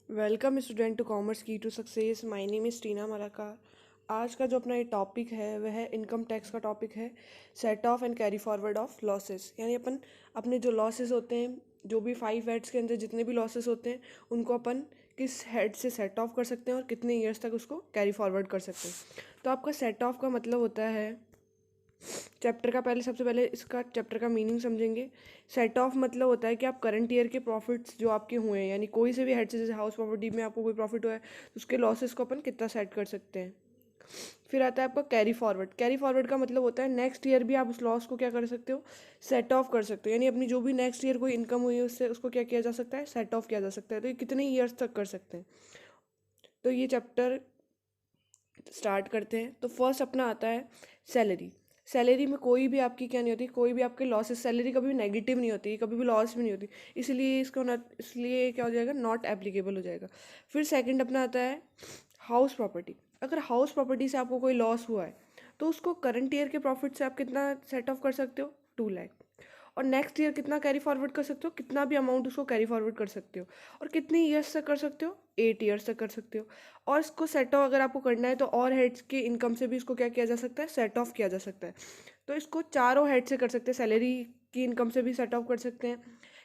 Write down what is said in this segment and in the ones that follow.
Welcome student to commerce key to success. My name is Tina Malakar. आज का जो अपना ये टॉपिक है वह है इनकम टैक्स का टॉपिक है। Set off and carry forward of losses, यानी अपन अपने जो लॉसेस होते हैं, जो भी 5 हेड्स के अंदर जितने भी लॉसेस होते हैं उनको अपन किस हेड से सेट ऑफ कर सकते हैं और कितने ईयर्स तक उसको कैरी फॉरवर्ड कर सकते हैं। तो आपका सेट ऑफ का मतलब होता है, चैप्टर का पहले सबसे पहले इसका चैप्टर का मीनिंग समझेंगे। सेट ऑफ मतलब होता है कि आप करंट ईयर के प्रॉफिट्स जो आपके हुए हैं, यानी कोई से भी हेड से, जैसे हाउस प्रॉपर्टी में आपको कोई प्रॉफिट हुआ है तो उसके लॉसेस को अपन कितना सेट कर सकते हैं। फिर आता है आपका कैरी फॉरवर्ड। कैरी फॉरवर्ड का मतलब होता है नेक्स्ट ईयर भी आप उस लॉस को क्या कर सकते हो, सेट ऑफ कर सकते हो। यानी अपनी जो भी नेक्स्ट ईयर कोई इनकम हुई है उससे उसको क्या किया जा सकता है, सेट ऑफ किया जा सकता है। तो ये कितने ईयर्स तक कर सकते हैं। तो ये चैप्टर स्टार्ट करते हैं। तो फर्स्ट अपना आता है सैलरी। सैलरी में कोई भी आपकी क्या नहीं होती, कोई भी आपके लॉसेस, सैलरी कभी भी नेगेटिव नहीं होती, कभी भी लॉस भी नहीं होती, इसलिए इसको ना, इसलिए क्या हो जाएगा, नॉट एप्लीकेबल हो जाएगा। फिर सेकंड अपना आता है हाउस प्रॉपर्टी। अगर हाउस प्रॉपर्टी से आपको कोई लॉस हुआ है तो उसको करंट ईयर के प्रॉफिट से आप कितना सेट ऑफ कर सकते हो, 2 लाख। और नेक्स्ट ईयर कितना कैरी फॉरवर्ड कर सकते हो, कितना भी अमाउंट उसको कैरी फॉरवर्ड कर सकते हो। और कितनी ईयर्स तक कर सकते हो, 8 ईयर्स तक कर सकते हो। और इसको सेट ऑफ अगर आपको करना है तो और हेड्स के इनकम से भी इसको क्या किया जा सकता है, सेट ऑफ किया जा सकता है। तो इसको चारों हेड से कर सकते हैं। सैलरी की इनकम से भी सेट ऑफ कर सकते हैं,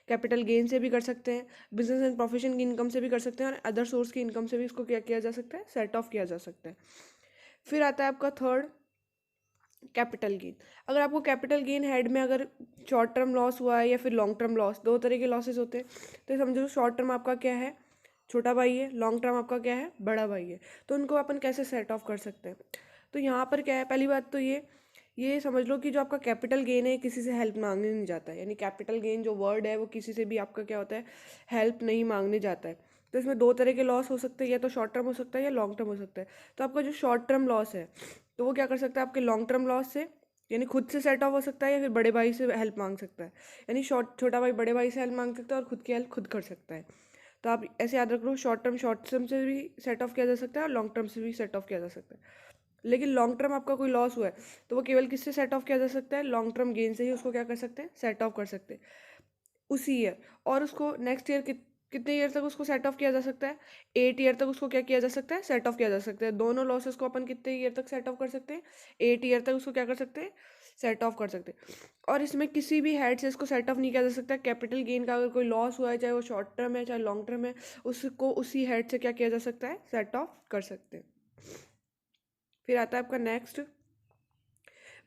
कैपिटल गेन से भी कर सकते हैं, बिजनेस एंड प्रोफेशन की इनकम से भी कर सकते हैं, और अदर सोर्स की इनकम से भी इसको क्या किया जा सकता है, सेट ऑफ किया जा सकता है। फिर आता है आपका थर्ड कैपिटल गेन। अगर आपको कैपिटल गेन हेड में अगर शॉर्ट टर्म लॉस हुआ है या फिर लॉन्ग टर्म लॉस, दो तरह के लॉसेस होते हैं। तो समझो शॉर्ट टर्म आपका क्या है, छोटा भाई है, लॉन्ग टर्म आपका क्या है, बड़ा भाई है। तो उनको अपन कैसे सेट ऑफ कर सकते हैं। तो यहाँ पर क्या है, पहली बात तो ये समझ लो कि जो आपका कैपिटल गेन है किसी से हेल्प मांगने नहीं जाता है। यानी कैपिटल गेन जो वर्ड है वो किसी से भी आपका क्या होता है, हेल्प नहीं मांगने जाता है। तो इसमें दो तरह के लॉस हो सकते हैं, या तो शॉर्ट टर्म हो सकता है या लॉन्ग टर्म हो सकता है। तो आपका जो शॉर्ट टर्म लॉस है तो वो क्या कर सकता है, आपके लॉन्ग टर्म लॉस से, यानी खुद से सेट ऑफ हो सकता है या फिर बड़े भाई से हेल्प मांग सकता है। यानी छोटा भाई बड़े भाई से हेल्प मांग सकता है और खुद की हेल्प खुद कर सकता है। तो आप ऐसे याद रख लो, शॉर्ट टर्म से भी सेट ऑफ किया जा सकता है और लॉन्ग टर्म से भी सेट ऑफ किया जा सकता है। लेकिन लॉन्ग टर्म आपका कोई लॉस हुआ है तो वो केवल किससे सेट ऑफ किया जा सकता है, लॉन्ग टर्म गेन से ही उसको क्या कर सकते हैं, सेट ऑफ कर सकते हैं उसी ईयर। और उसको नेक्स्ट ईयर कितने ईयर तक उसको सेट ऑफ किया जा सकता है, 8 ईयर तक उसको क्या किया जा सकता है, सेट ऑफ किया जा सकता है। दोनों लॉसेस को अपन कितने ईयर तक सेट ऑफ कर सकते हैं, 8 ईयर तक उसको क्या कर सकते हैं, सेट ऑफ कर सकते हैं। और इसमें किसी भी हेड से इसको सेट ऑफ नहीं किया जा सकता। कैपिटल गेन का अगर कोई लॉस हुआ है, चाहे वो शॉर्ट टर्म है चाहे लॉन्ग टर्म है, उसको उसी हेड से क्या किया जा सकता है, सेट ऑफ कर सकते हैं। फिर आता है आपका नेक्स्ट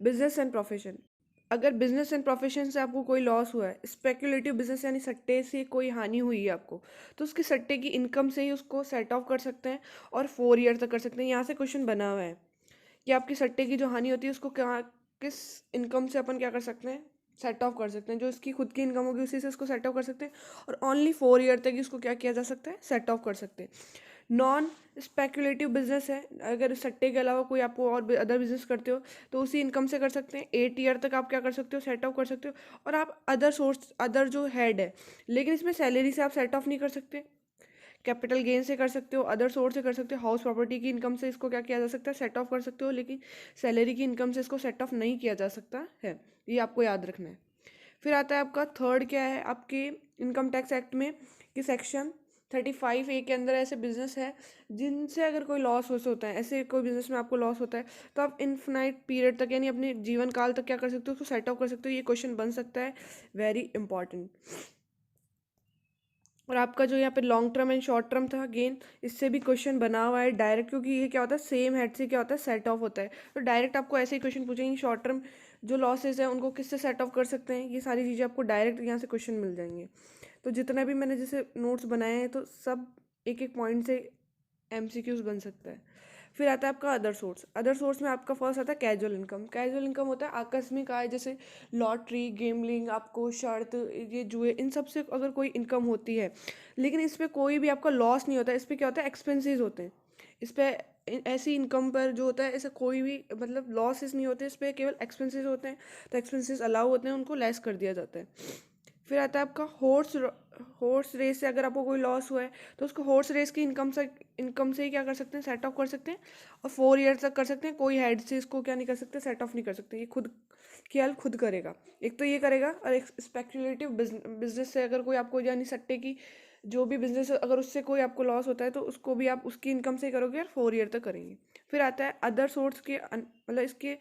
बिजनेस एंड प्रोफेशन। अगर बिजनेस एंड प्रोफेशन से आपको कोई लॉस हुआ है, स्पेकुलेटिव बिजनेस यानी सट्टे से कोई हानि हुई है आपको, तो उसके सट्टे की इनकम से ही उसको सेट ऑफ कर सकते हैं और 4 ईयर तक कर सकते हैं। यहाँ से क्वेश्चन बना हुआ है कि आपकी सट्टे की जो हानि होती है उसको क्या, किस इनकम से अपन क्या कर सकते हैं, सेट ऑफ कर सकते हैं। जो इसकी खुद की इनकम होगी उसी से इसको सेट ऑफ कर सकते हैं, और ओनली 4 ईयर तक इसको क्या किया जा सकता है, सेट ऑफ कर सकते हैं। नॉन स्पेकुलेटिव बिजनेस है, अगर सट्टे के अलावा कोई आपको और अदर बिजनेस करते हो तो उसी इनकम से कर सकते हैं। 8 ईयर तक आप क्या कर सकते हो, सेट ऑफ कर सकते हो। और आप अदर सोर्स, अदर जो हेड है, लेकिन इसमें सैलरी से आप सेट ऑफ नहीं कर सकते, कैपिटल गेन से कर सकते हो, अदर सोर्स से कर सकते हो, हाउस प्रॉपर्टी की इनकम से इसको क्या किया जा सकता है, सेट ऑफ कर सकते हो। लेकिन सैलरी की इनकम से इसको सेट ऑफ नहीं किया जा सकता है, ये आपको याद रखना है। फिर आता है आपका थर्ड क्या है, आपके इनकम टैक्स एक्ट में कि सेक्शन 35A के अंदर ऐसे बिजनेस है जिनसे अगर कोई लॉस हो होता है, ऐसे कोई बिजनेस में आपको लॉस होता है तो आप इन्फिनाइट पीरियड तक, यानी अपने जीवन काल तक क्या कर सकते हो, उसको सेट ऑफ कर सकते हो। ये क्वेश्चन बन सकता है, वेरी इंपॉर्टेंट। और आपका जो यहाँ पे long term and short term था गेन, इससे भी क्वेश्चन बना हुआ है डायरेक्ट, क्योंकि ये क्या होता है, सेम हेड से क्या होता है, सेट ऑफ होता है। तो डायरेक्ट आपको ऐसे ही क्वेश्चन पूछेंगे, शॉर्ट टर्म जो लॉसेज हैं उनको किससे सेट ऑफ कर सकते हैं, ये सारी चीज़ें आपको डायरेक्ट यहाँ से क्वेश्चन मिल जाएंगे। तो जितना भी मैंने जैसे नोट्स बनाए हैं तो सब एक एक पॉइंट से MCQs बन सकता है। फिर आता है आपका अदर सोर्स। अदर सोर्स में आपका फर्स्ट आता है कैजुअल इनकम। कैजुअल इनकम होता है आकस्मिक आय, जैसे लॉटरी, गेमलिंग, आपको शर्त, ये जुए, इन सब से अगर कोई इनकम होती है, लेकिन इस पर कोई भी आपका लॉस नहीं होता, इस पर क्या होता है, एक्सपेंसेस होते हैं। इस पर ऐसी इनकम पर जो होता है, ऐसा कोई भी मतलब लॉसेस नहीं होते, इस पर केवल एक्सपेंसेस होते हैं। तो एक्सपेंसेस अलाउ होते हैं, उनको लेस कर दिया जाता है। फिर आता है आपका हॉर्स रेस से अगर आपको कोई लॉस हुआ है तो उसको हॉर्स रेस की इनकम से ही क्या कर सकते हैं, सेट ऑफ कर सकते हैं। और 4 ईयर तक कर सकते हैं। कोई हेड से इसको क्या नहीं कर सकते, सेट ऑफ नहीं कर सकते, ये खुद की हेल्प खुद करेगा। एक तो ये करेगा, और एक स्पेकुलेटिव बिजनेस से अगर कोई आपको यानी सट्टे की जो भी बिजनेस अगर उससे कोई आपको लॉस होता है तो उसको भी आप उसकी इनकम से ही करोगे और 4 ईयर तक करेंगे। फिर आता है अदर सोर्स के मतलब इसके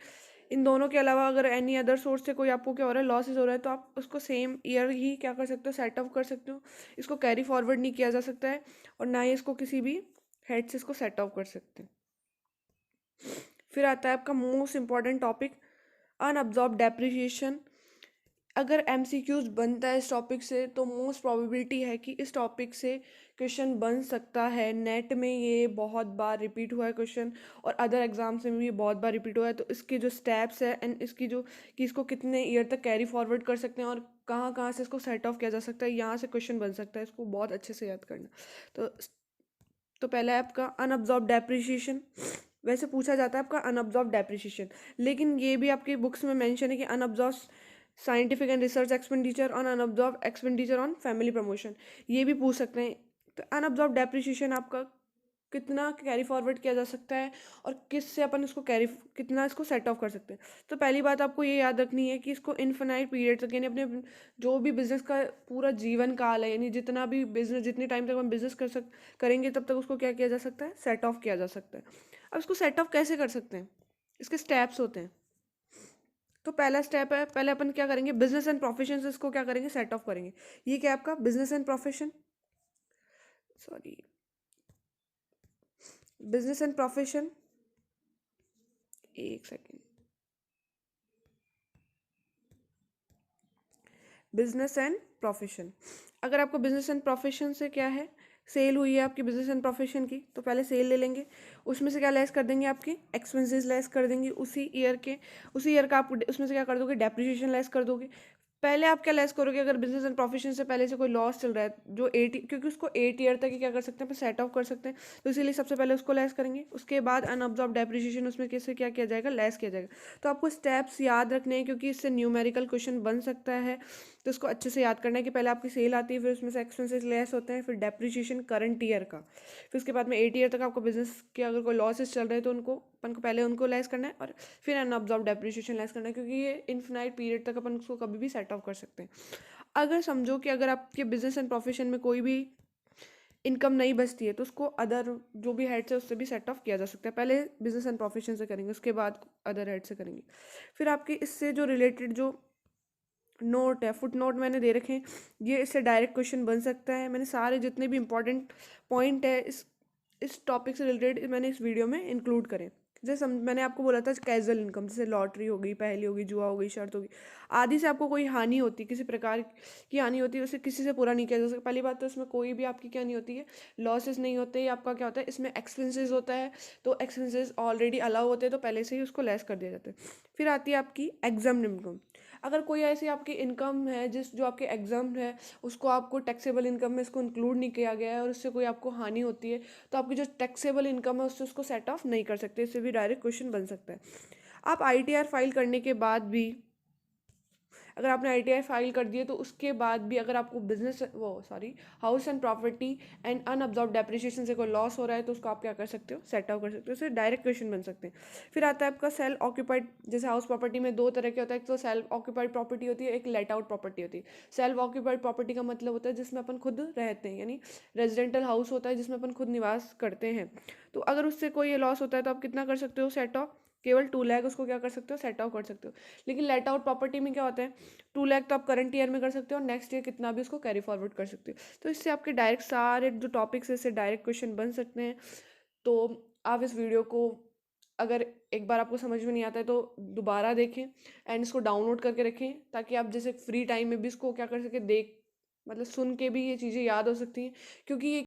इन दोनों के अलावा अगर एनी अदर सोर्स से कोई आपको क्या हो रहा है, लॉसेस हो रहा है, तो आप उसको सेम ईयर ही क्या कर सकते हो, सेट ऑफ कर सकते हो। इसको कैरी फॉरवर्ड नहीं किया जा सकता है और ना ही इसको किसी भी हेड से इसको सेट ऑफ कर सकते हैं। फिर आता है आपका most important topic, unabsorbed depreciation. अगर एमसीक्यूज बनता है इस टॉपिक से तो मोस्ट प्रोबेबिलिटी है कि इस टॉपिक से क्वेश्चन बन सकता है। नेट में ये बहुत बार रिपीट हुआ है क्वेश्चन, और अदर एग्जाम्स में भी ये बहुत बार रिपीट हुआ है। तो इसके जो स्टेप्स है एंड इसकी जो कि इसको कितने ईयर तक कैरी फॉरवर्ड कर सकते हैं और कहाँ कहाँ से इसको सेट ऑफ किया जा सकता है, यहाँ से क्वेश्चन बन सकता है। इसको बहुत अच्छे से याद करना। तो पहला है आपका अनअब्जॉर्ब डेप्रिसिएशन। वैसे पूछा जाता है आपका अनअब्जॉर्ब डेप्रिसिएशन, लेकिन ये भी आपकी बुक्स में मेंशन है कि unabsorbed scientific and research expenditure on unabsorbed expenditure on family promotion, ये भी पूछ सकते हैं। तो अनअब्जॉर्ब डेप्रिसिएशन आपका कितना कैरी फॉरवर्ड किया जा सकता है और किससे अपन इसको कितना इसको सेट ऑफ कर सकते हैं। तो पहली बात आपको ये याद रखनी है कि इसको इनफिनाइट पीरियड तक, यानी अपने जो भी बिजनेस का पूरा जीवन काल है, यानी जितना भी बिजनेस, जितने टाइम तक हम बिजनेस करेंगे तब तक उसको क्या किया जा सकता है, सेट ऑफ किया जा सकता है। अब इसको सेट ऑफ कैसे कर सकते हैं, इसके स्टेप्स होते हैं। तो पहला स्टेप है, पहले अपन क्या करेंगे, बिजनेस एंड प्रोफेशन से इसको क्या करेंगे, सेट ऑफ करेंगे। ये क्या है आपका business and profession, sorry, business and profession, एक सेकेंड, बिजनेस एंड प्रोफेशन। अगर आपको बिजनेस एंड प्रोफेशन से क्या है, सेल हुई है आपकी बिजनेस एंड प्रोफेशन की, तो पहले सेल ले लेंगे, उसमें से क्या लेस कर देंगे, आपके एक्सपेंसेस लेस कर देंगे उसी ईयर के, उसी ईयर का आप उसमें से क्या कर दोगे, डेप्रिसिएशन लेस कर दोगे। पहले आप क्या लेस करोगे, अगर बिजनेस एंड प्रोफेशन से पहले से कोई लॉस चल रहा है जो 8, क्योंकि उसको 8 ईयर तक ही क्या कर सकते हैं अपन सेट ऑफ कर सकते हैं, तो इसीलिए सबसे पहले उसको लेस करेंगे। उसके बाद अनअब्जॉर्ब डेप्रिसिएशन उसमें कैसे क्या किया जाएगा, लेस किया जाएगा। तो आपको स्टेप्स याद रखने हैं क्योंकि इससे न्यूमेरिकल क्वेश्चन बन सकता है। तो इसको अच्छे से याद करना है कि पहले आपकी सेल आती है, फिर उसमें से एक्सपेंसेस लेस होते हैं, फिर डेप्रिसिएशन करंट ईयर का, फिर उसके बाद में 8 ईयर तक आपको बिजनेस के अगर कोई लॉसेस चल रहे हैं तो उनको अपन को पहले उनको लेस करना है, और फिर अनअब्जॉर्ब डेप्रिसिएशन लेस करना है, क्योंकि ये इन्फिनाइट पीरियड तक अपन उसको कभी भी सेट ऑफ कर सकते हैं। अगर समझो कि अगर आपके बिजनेस एंड प्रोफेशन में कोई भी इनकम नहीं बचती है तो उसको अदर जो भी हेड से उससे भी सेट ऑफ किया जा सकता है। पहले बिजनेस एंड प्रोफेशन से करेंगे, उसके बाद अदर हेड से करेंगे। फिर आपके इससे जो रिलेटेड जो नोट है, फुट नोट मैंने दे रखे हैं, ये इससे डायरेक्ट क्वेश्चन बन सकता है। मैंने सारे जितने भी इंपॉर्टेंट पॉइंट है इस टॉपिक से रिलेटेड मैंने इस वीडियो में इंक्लूड करें। जैसे मैंने आपको बोला था कैजुअल इनकम, जैसे लॉटरी हो गई, पहेली हो गई, जुआ हो गई, शर्त हो गई, आदि से आपको कोई हानि होती, किसी प्रकार की हानि होती है, उसे किसी से पूरा नहीं किया जा सकता। पहली बात तो इसमें कोई भी आपकी क्या नहीं होती है, लॉसेस नहीं होते हैं। आपका क्या होता है, इसमें एक्सपेंसेस होता है, तो एक्सपेंसेस ऑलरेडी अलाउ होते हैं, तो पहले से ही उसको लेस कर दिया जाता है। फिर आती है आपकी एग्जाम इनकम। अगर कोई ऐसी आपकी इनकम है जो आपके एग्जाम है, उसको आपको टैक्सेबल इनकम में इसको इंक्लूड नहीं किया गया है और उससे कोई आपको हानि होती है, तो आपकी जो टैक्सेबल इनकम है उससे उसको सेट ऑफ नहीं कर सकते। इससे भी डायरेक्ट क्वेश्चन बन सकता है। आप आईटीआर फाइल करने के बाद भी, अगर आपने आईटीआर फाइल कर दिए तो उसके बाद भी अगर आपको house and property and unabsorbed depreciation से कोई लॉस हो रहा है तो उसको आप क्या कर सकते हो, सेट आउट कर सकते हो। उससे डायरेक्ट क्वेश्चन बन सकते हैं। फिर आता है आपका सेल्फ ऑक्यूपाइड। जैसे हाउस प्रॉपर्टी में दो तरह के होता है, एक तो सेल्फ ऑक्यूपाइड प्रॉपर्टी होती है, एक लेट आउट प्रॉपर्टी होती है। सेल्फ ऑक्यूपाइड प्रॉपर्टी का मतलब होता है जिसमें अपन खुद रहते हैं, यानी रेजिडेंटल हाउस होता है जिसमें अपन खुद निवास करते हैं। तो अगर उससे कोई लॉस होता है तो आप कितना कर सकते हो, सेट ऑफ, केवल 2 लाख उसको क्या कर सकते हो, सेट आउट कर सकते हो। लेकिन लेट आउट प्रॉपर्टी में क्या होता है, 2 लाख तो आप करंट ईयर में कर सकते हो और नेक्स्ट ईयर कितना भी उसको कैरी फॉरवर्ड कर सकते हो। तो इससे आपके डायरेक्ट सारे जो टॉपिक्स है इससे डायरेक्ट क्वेश्चन बन सकते हैं। तो आप इस वीडियो को अगर एक बार आपको समझ में नहीं आता है तो दोबारा देखें एंड इसको डाउनलोड करके रखें, ताकि आप जैसे फ्री टाइम में भी इसको क्या कर सकें, मतलब सुन के भी ये चीज़ें याद हो सकती हैं, क्योंकि ये